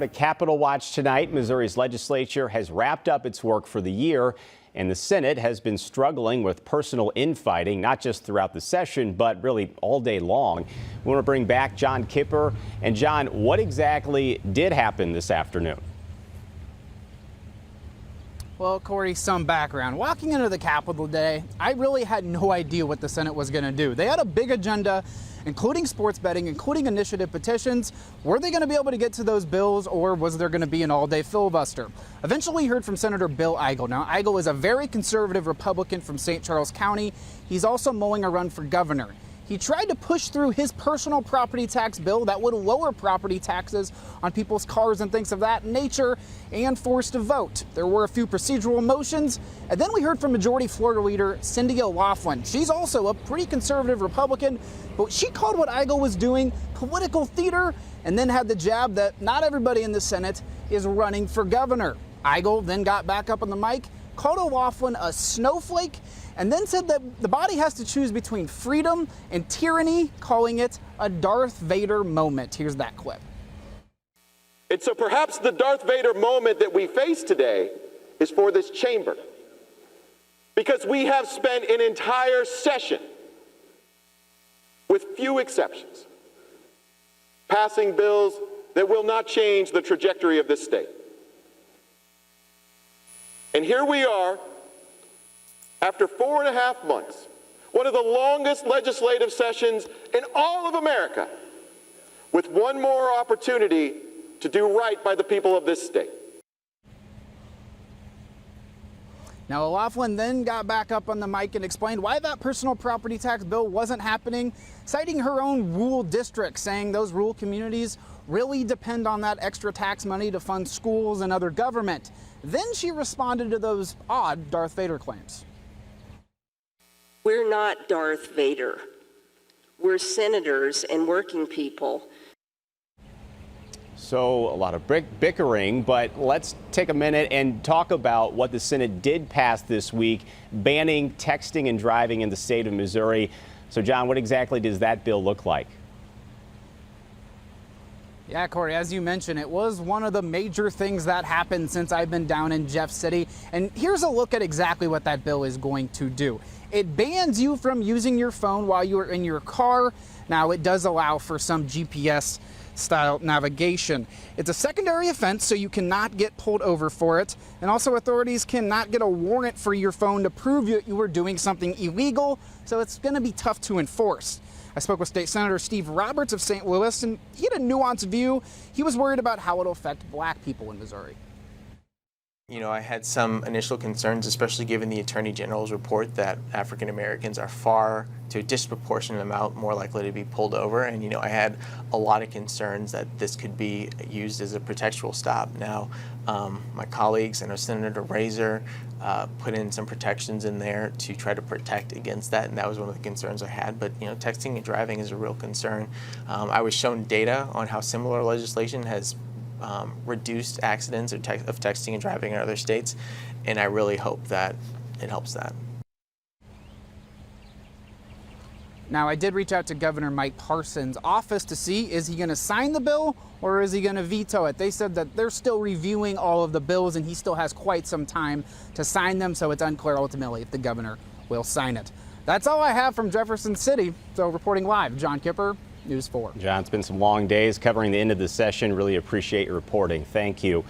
A Capitol Watch tonight. Missouri's legislature has wrapped up its work for the year, and the Senate has been struggling with personal infighting, not just throughout the session, but really all day long. We want to bring back John Kipper. And John, what exactly did happen this afternoon? Well, Corey, some background. Walking into the Capitol today, I really had no idea what the Senate was going to do. They had a big agenda, including sports betting, including initiative petitions. Were they going to be able to get to those bills, or was there going to be an all-day filibuster? Eventually heard from Senator Bill Eigel. Now, Eigel is a very conservative Republican from St. Charles County. He's also mulling a run for governor. He tried to push through his personal property tax bill that would lower property taxes on people's cars and things of that nature and forced a vote. There were a few procedural motions, and then we heard from Majority Floor Leader Cindy O'Laughlin. She's also a pretty conservative Republican, but she called what Eigel was doing political theater and then had the jab that not everybody in the Senate is running for governor. Eigel then got back up on the mic, called O'Laughlin a snowflake, and then said that the body has to choose between freedom and tyranny, calling it a Darth Vader moment. Here's that clip. And so perhaps the Darth Vader moment that we face today is for this chamber, because we have spent an entire session, with few exceptions, passing bills that will not change the trajectory of this state. And here we are, after 4.5 months, one of the longest legislative sessions in all of America, with one more opportunity to do right by the people of this state. Now, O'Laughlin then got back up on the mic and explained why that personal property tax bill wasn't happening, citing her own rural district, saying those rural communities really depend on that extra tax money to fund schools and other government. Then she responded to those odd Darth Vader claims. We're not Darth Vader. We're senators and working people. So a lot of bickering, but let's take a minute and talk about what the Senate did pass this week, banning texting and driving in the state of Missouri. So, John, what exactly does that bill look like? Yeah, Corey, as you mentioned, it was one of the major things that happened since I've been down in Jeff City. And here's a look at exactly what that bill is going to do. It bans you from using your phone while you're in your car. Now, it does allow for some GPS style navigation. It's a secondary offense, so you cannot get pulled over for it. And also, authorities cannot get a warrant for your phone to prove you were doing something illegal. So it's going to be tough to enforce. I spoke with State Senator Steve Roberts of St. Louis, and he had a nuanced view. He was worried about how it'll affect black people in Missouri. You know, I had some initial concerns, especially given the Attorney General's report that African Americans are far, to a disproportionate amount, more likely to be pulled over. And, you know, I had a lot of concerns that this could be used as a pretextual stop. Now, my colleagues and Senator Razor put in some protections in there to try to protect against that, and that was one of the concerns I had. But, you know, texting and driving is a real concern. I was shown data on how similar legislation has reduced accidents of texting and driving in other states, and I really hope that it helps that. Now, I did reach out to Governor Mike Parson's office to see, is he going to sign the bill or is he going to veto it? They said that they're still reviewing all of the bills and he still has quite some time to sign them, so it's unclear ultimately if the governor will sign it. That's all I have from Jefferson City. So reporting live, John Kipper, News 4. John, it's been some long days covering the end of the session. Really appreciate your reporting. Thank you.